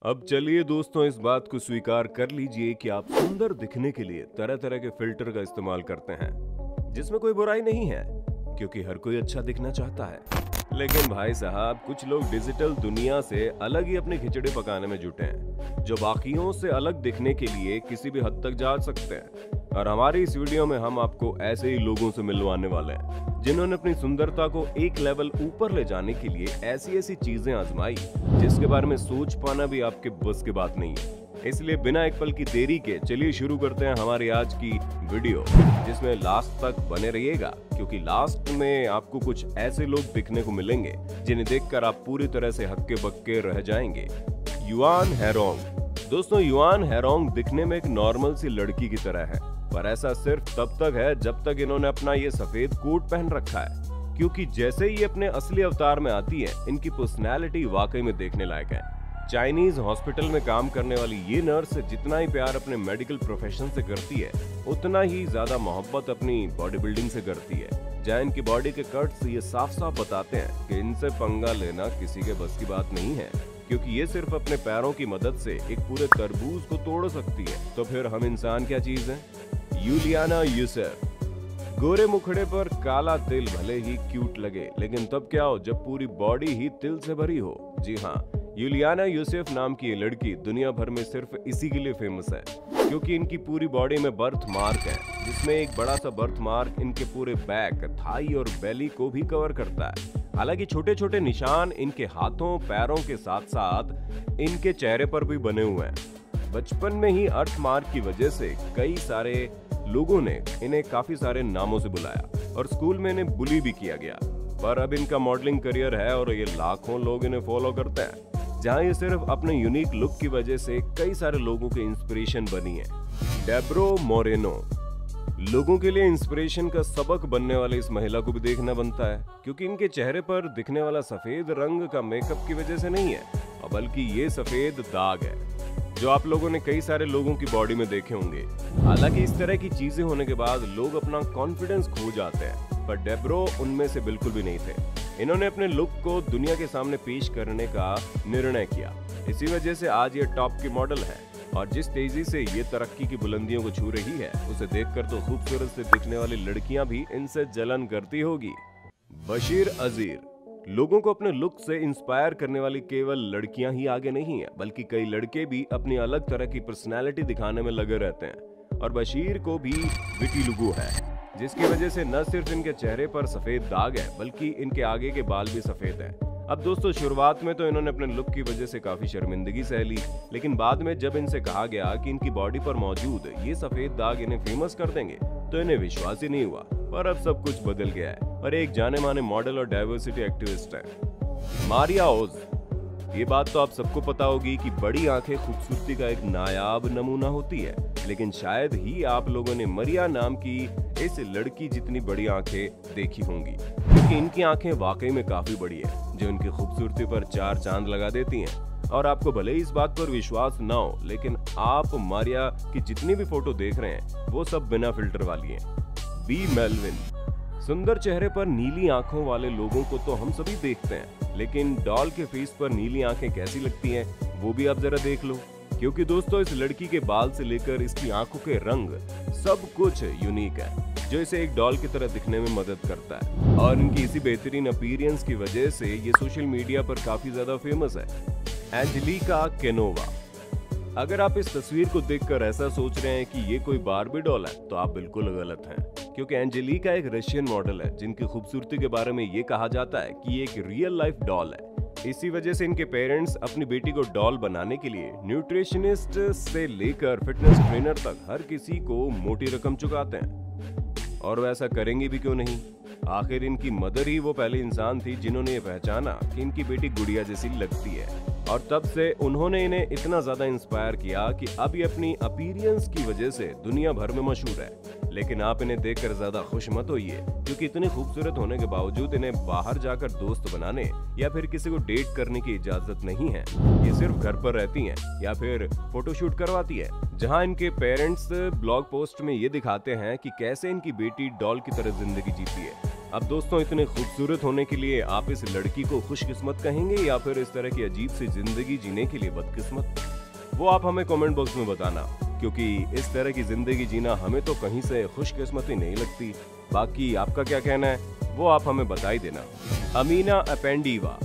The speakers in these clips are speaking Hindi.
अब चलिए दोस्तों, इस बात को स्वीकार कर लीजिए कि आप सुंदर दिखने के लिए तरह तरह के फिल्टर का इस्तेमाल करते हैं, जिसमें कोई बुराई नहीं है क्योंकि हर कोई अच्छा दिखना चाहता है। लेकिन भाई साहब, कुछ लोग डिजिटल दुनिया से अलग ही अपनी खिचड़ी पकाने में जुटे हैं, जो बाकियों से अलग दिखने के लिए किसी भी हद तक जा सकते हैं। और हमारी इस वीडियो में हम आपको ऐसे ही लोगों से मिलवाने वाले हैं, जिन्होंने अपनी सुंदरता को एक लेवल ऊपर ले जाने के लिए ऐसी ऐसी चीजें आजमाई जिसके बारे में सोच पाना भी आपके बस की बात नहीं है। इसलिए बिना एक पल की देरी के चलिए शुरू करते हैं हमारी आज की वीडियो, जिसमें लास्ट तक बने रहिएगा क्योंकि लास्ट में आपको कुछ ऐसे लोग दिखने को मिलेंगे जिन्हें देखकर आप पूरी तरह से हक्के बक्के रह जाएंगे। युआन हेरोंग। दोस्तों, युआन हेरोंग दिखने में एक नॉर्मल सी लड़की की तरह है, पर ऐसा सिर्फ तब तक है जब तक इन्होंने अपना ये सफेद कोट पहन रखा है, क्योंकि जैसे ही अपने असली अवतार में आती है, इनकी पर्सनैलिटी वाकई में देखने लायक है। चाइनीज हॉस्पिटल में काम करने वाली ये नर्स जितना ही प्यार अपने मेडिकल प्रोफेशन से करती है, उतना ही ज्यादा मोहब्बत अपनी बॉडी बिल्डिंग से करती है, जहाँ इनकी बॉडी के कट्स ये साफ साफ बताते हैं कि इनसे पंगा लेना किसी के बस की बात नहीं है, क्योंकि ये सिर्फ अपने पैरों की मदद से एक पूरे तरबूज को तोड़ सकती है। तो फिर हम इंसान क्या चीज हैं? यूलियाना यूसेफ। गोरे मुखड़े पर काला तिल भले ही क्यूट लगे, लेकिन तब क्या हो जब पूरी बॉडी ही तिल से भरी हो। जी हाँ, यूलियाना यूसेफ नाम की ये लड़की दुनिया भर में सिर्फ इसी के लिए फेमस है, क्योंकि इनकी पूरी बॉडी में बर्थ मार्क है, जिसमें एक बड़ा सा बर्थ मार्क इनके पूरे बैक, थाई और बेली को भी कवर करता है। हालांकि छोटे छोटे निशान इनके हाथों पैरों के साथ साथ इनके चेहरे पर भी बने हुए हैं। बचपन में ही अर्थ मार्क की वजह से कई सारे लोगों ने इन्हें काफी सारे नामों से बुलाया और स्कूल में इन्हें बुली भी किया गया। पर अब इनका मॉडलिंग करियर है और ये लाखों लोग इन्हें फॉलो करते हैं, जहां ये सिर्फ अपने यूनिक लुक की वजह से कई सारे लोगों के इंस्पिरेशन बनी है। डेब्रो मोरेनो। लोगों के लिए इंस्पिरेशन का सबक बनने वाली इस महिला को भी देखना बनता है, क्योंकि इनके चेहरे पर दिखने वाला सफेद रंग का मेकअप की वजह से नहीं है, बल्कि ये सफेद दाग है जो आप लोगों ने कई सारे लोगों की बॉडी में देखे होंगे। हालांकि इस तरह की चीजें होने के बाद लोग अपना कॉन्फिडेंस खो जाते हैं, पर डेब्रो उनमें से बिल्कुल भी नहीं थे। इन्होंने अपने लुक को दुनिया के सामने पेश करने का निर्णय किया। इसी वजह से आज ये टॉप की मॉडल है और जिस तेजी से ये तरक्की की बुलंदियों को छू रही है, उसे देखकर तो खूबसूरत से दिखने वाली लड़कियां भी इनसे जलन करती होगी। बशीर अजीर। लोगों को अपने लुक से इंस्पायर करने वाली केवल लड़कियां ही आगे नहीं है, बल्कि कई लड़के भी अपनी अलग तरह की पर्सनैलिटी दिखाने में लगे रहते हैं। और बशीर को भी विटिलिगो है, जिसकी वजह से न सिर्फ इनके चेहरे पर सफेद दाग है, बल्कि इनके आगे के बाल भी सफेद हैं। अब दोस्तों, शुरुआत में तो इन्होंने अपने लुक की वजह से काफी शर्मिंदगी सह ली, लेकिन बाद में जब इनसे कहा गया कि इनकी बॉडी पर मौजूद ये सफेद दाग इन्हें फेमस कर देंगे, तो इन्हें विश्वास ही नहीं हुआ। पर अब सब कुछ बदल गया है और एक जाने माने मॉडल और डाइवर्सिटी एक्टिविस्ट है मारिया ओज। ये बात तो आप सबको पता होगी कि बड़ी आंखें खूबसूरती का एक नायाब नमूना होती है, लेकिन शायद ही आप लोगों ने मारिया नाम की इस लड़की जितनी बड़ी आंखें देखी होंगी, क्योंकि इनकी आंखें वाकई में काफी बड़ी है, जो इनकी खूबसूरती पर चार चांद लगा देती हैं। और आपको भले ही इस बात पर विश्वास ना हो, लेकिन आप मारिया की जितनी भी फोटो देख रहे हैं वो सब बिना फिल्टर वाली हैं। बी मेलविन। सुंदर चेहरे पर नीली आंखों वाले लोगों को तो हम सभी देखते हैं, लेकिन डॉल के फेस पर नीली आंखें कैसी लगती हैं वो भी आप जरा देख लो, क्योंकि दोस्तों इस लड़की के बाल से लेकर इसकी आंखों के रंग सब कुछ यूनिक है, जो इसे एक डॉल की तरह दिखने में मदद करता है। और इनकी इसी बेहतरीन अपीयरेंस की वजह से ये सोशल मीडिया पर काफी ज्यादा फेमस है। एंजेलिका केनोवा। अगर आप इस तस्वीर को देखकर ऐसा सोच रहे हैं कि ये कोई बार्बी डॉल है, तो आप बिल्कुल गलत हैं, क्योंकि एंजेलिका एक रशियन मॉडल है जिनकी खूबसूरती के बारे में ये कहा जाता है कि ये एक रियल लाइफ डॉल है। इसी वजह से इनके पेरेंट्स अपनी बेटी को डॉल बनाने के लिए न्यूट्रिशनिस्ट से लेकर फिटनेस ट्रेनर तक हर किसी को मोटी रकम चुकाते हैं। और वैसा करेंगे भी क्यों नहीं? आखिर इनकी मदर ही वो पहले इंसान थी जिन्होंने ये पहचाना कि इनकी बेटी गुड़िया जैसी लगती है, और तब से उन्होंने इन्हें इतना ज्यादा इंस्पायर किया कि अब ये अपनी अपीयरेंस की वजह से दुनिया भर में मशहूर है। लेकिन आप इन्हें देखकर ज्यादा खुश मत होइए, क्योंकि इतनी खूबसूरत होने के बावजूद इन्हें बाहर जाकर दोस्त बनाने या फिर किसी को डेट करने की इजाजत नहीं है। ये सिर्फ घर पर रहती हैं या फिर फोटोशूट करवाती है, जहां इनके पेरेंट्स ब्लॉग पोस्ट में ये दिखाते हैं कि कैसे इनकी बेटी डॉल की तरह जिंदगी जीती है। अब दोस्तों, इतने खूबसूरत होने के लिए आप इस लड़की को खुशकिस्मत कहेंगे या फिर इस तरह की अजीब सी जिंदगी जीने के लिए बदकिस्मत? वो आप हमें कमेंट बॉक्स में बताना, क्योंकि इस तरह की जिंदगी जीना हमें तो कहीं से खुशकिस्मती नहीं लगती। बाकी आपका क्या कहना है वो आप हमें बता ही देना। अमीना अपेंडीवा।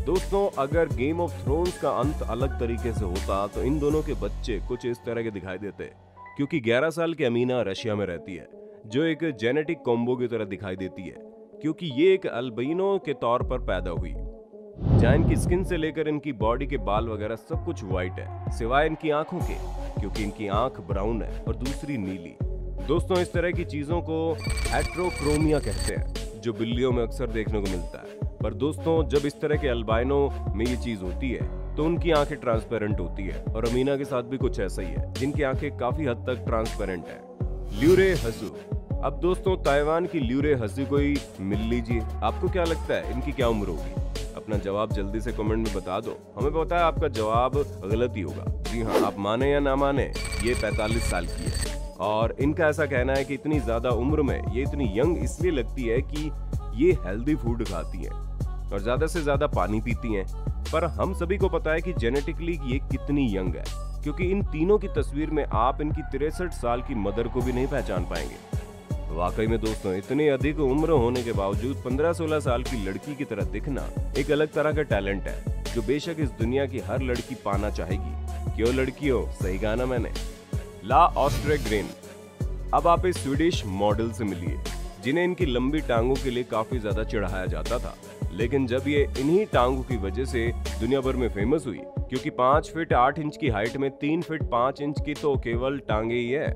दोस्तों, अगर गेम ऑफ थ्रोन्स का अंत अलग तरीके से होता तो इन दोनों के बच्चे कुछ इस तरह के दिखाई देते, क्योंकि 11 साल की अमीना रशिया में रहती है, जो एक जेनेटिक कॉम्बो की तरह दिखाई देती है, क्योंकि ये एक अल्बिनो के तौर पर पैदा हुई, जहाँ इनकी स्किन से लेकर इनकी बॉडी के बाल वगैरह सब कुछ व्हाइट है, सिवाय इनकी आंखों के, क्योंकि इनकी आंख ब्राउन है और दूसरी नीली। दोस्तों, इस तरह की चीजों को हेट्रोक्रोमिया कहते हैं, जो बिल्लियों में अक्सर देखने को मिलता है। पर दोस्तों, जब इस तरह के अल्बाइनो में ये चीज होती है तो उनकी आंखें ट्रांसपेरेंट होती है, और अमीना के साथ भी कुछ ऐसा ही है, जिनकी आंखें काफी हद तक ट्रांसपेरेंट है। ल्यूरे हसू। अब दोस्तों, ताइवान की ल्यूरे हसू को ही मिल लीजिए। आपको क्या लगता है इनकी क्या उम्र होगी? अपना जवाब जल्दी से कमेंट में बता दो। हमें पता है आपका जवाब गलत ही होगा। जी हाँ, आप माने या ना माने, ये 45 साल की है, और इनका ऐसा कहना है कि इतनी ज्यादा उम्र में ये इतनी यंग इसलिए लगती है कि ये हेल्दी फूड खाती है और ज्यादा से ज्यादा पानी पीती हैं। पर हम सभी को पता है कि जेनेटिकली ये कितनी यंग है, क्योंकि इन तीनों की तस्वीर में आप इनकी 63 साल की मदर को भी नहीं पहचान पाएंगे। वाकई में दोस्तों, इतनी अधिक उम्र होने के बावजूद 15-16 साल की लड़की की तरह दिखना एक अलग तरह का टैलेंट है, जो बेशक इस दुनिया की हर लड़की पाना चाहेगी। क्यों लड़कियों, सही कहा ना मैंने। ला ऑस्ट्रेग्रेन। अब आप इस स्वीडिश मॉडल से मिलिए, जिन्हें इनकी लंबी टांगों के लिए काफी ज्यादा चिढ़ाया जाता था, लेकिन जब ये इन्हीं टांगों की वजह से दुनिया भर में फेमस हुई, क्योंकि 5 फीट 8 इंच की हाइट में 3 फीट 5 इंच की तो केवल टांगे ही है।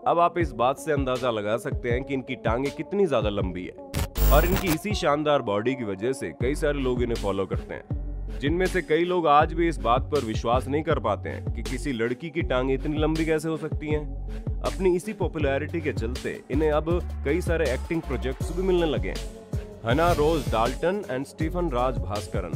अब आप इस बात से अंदाजा लगा सकते हैं कि इनकी टांगे कितनी ज्यादा लंबी है, और इनकी इसी शानदार बॉडी की वजह से कई सारे लोग इन्हें फॉलो करते हैं, जिनमें से कई लोग आज भी इस बात पर विश्वास नहीं कर पाते हैं कि किसी लड़की की टांगे इतनी लंबी कैसे हो सकती हैं। अपनी इसी पॉपुलैरिटी के चलते इन्हें अब कई सारे एक्टिंग प्रोजेक्ट्स भी मिलने लगे हैं। हना रोज डाल्टन एंड स्टीफन राज भास्करन।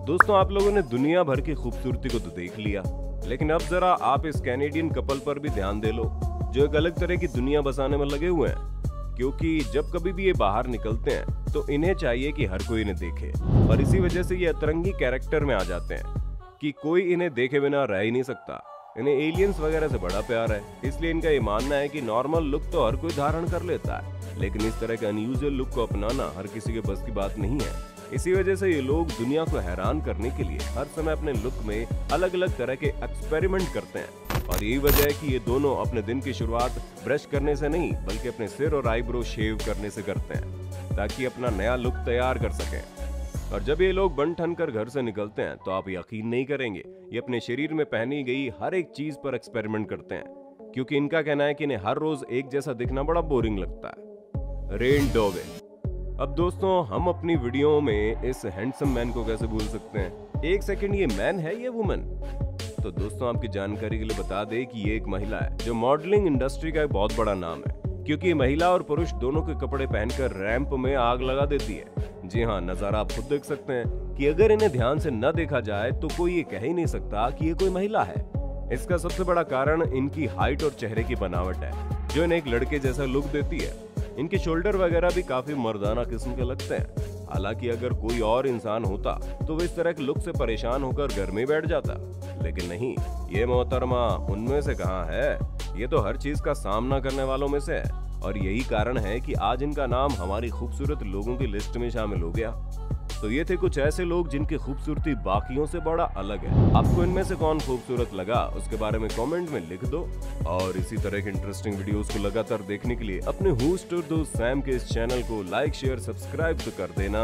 दोस्तों, आप लोगों ने दुनिया भर की खूबसूरती को तो देख लिया, लेकिन अब जरा आप इस कैनेडियन कपल पर भी ध्यान दे लो, जो एक अलग तरह की दुनिया बसाने में लगे हुए हैं, क्योंकि जब कभी भी ये बाहर निकलते हैं तो इन्हें चाहिए कि हर कोई इन्हें देखे, और इसी वजह से ये अतरंगी कैरेक्टर में आ जाते हैं कि कोई इन्हें देखे बिना रह ही नहीं सकता। इन्हें एलियंस वगैरह से बड़ा प्यार है, इसलिए इनका ये मानना है कि नॉर्मल लुक तो हर कोई धारण कर लेता है, लेकिन इस तरह के अनयूजुअल लुक को अपनाना हर किसी के बस की बात नहीं है। इसी वजह से ये लोग दुनिया को हैरान करने के लिए हर समय अपने लुक में अलग अलग तरह के एक्सपेरिमेंट करते हैं, और यही वजह है कि ये दोनों अपने दिन की शुरुआत ब्रश करने से नहीं, बल्कि अपने सिर और आईब्रो शेव करने से करते हैं, ताकि अपना नया लुक तैयार कर सकें। और जब ये लोग बन ठन कर घर से निकलते हैं तो आप यकीन नहीं करेंगे, ये अपने शरीर में पहनी गई हर एक चीज पर एक्सपेरिमेंट करते हैं, क्योंकि इनका कहना है कि इन्हें हर रोज एक जैसा दिखना बड़ा बोरिंग लगता है। रेन डोवे। अब दोस्तों, हम अपनी वीडियो में इस हैंडसम मैन को कैसे भूल सकते हैं? एक सेकंड, ये मैन है या वुमन? तो दोस्तों, आपकी जानकारी के लिए बता दें कि ये एक महिला है, जो मॉडलिंग इंडस्ट्री का एक बहुत बड़ा नाम है, क्योंकि महिला और पुरुष दोनों के कपड़े पहनकर रैंप में आग लगा देती है। जी हाँ, नजारा आप खुद देख सकते हैं कि अगर इन्हें ध्यान से न देखा जाए तो कोई ये कह ही नहीं सकता कि ये कोई महिला है। इसका सबसे बड़ा कारण इनकी हाइट और चेहरे की बनावट है, जो इन्हें एक लड़के जैसा लुक देती है। इनके शोल्डर वगैरह भी काफी मर्दाना किस्म के लगते हैं। हालांकि अगर कोई और इंसान होता तो वो इस तरह के लुक से परेशान होकर घर में बैठ जाता, लेकिन नहीं, ये मोहतरमा उनमें से कहाँ है। ये तो हर चीज का सामना करने वालों में से है, और यही कारण है कि आज इनका नाम हमारी खूबसूरत लोगों की लिस्ट में शामिल हो गया। तो ये थे कुछ ऐसे लोग जिनकी खूबसूरती बाकियों से बड़ा अलग है। आपको इनमें से कौन खूबसूरत लगा, उसके बारे में कमेंट में लिख दो, और इसी तरह के इंटरेस्टिंग वीडियोस को लगातार देखने के लिए अपने होस्ट और दोस्त सैम के इस चैनल को लाइक, शेयर, सब्सक्राइब तो कर देना।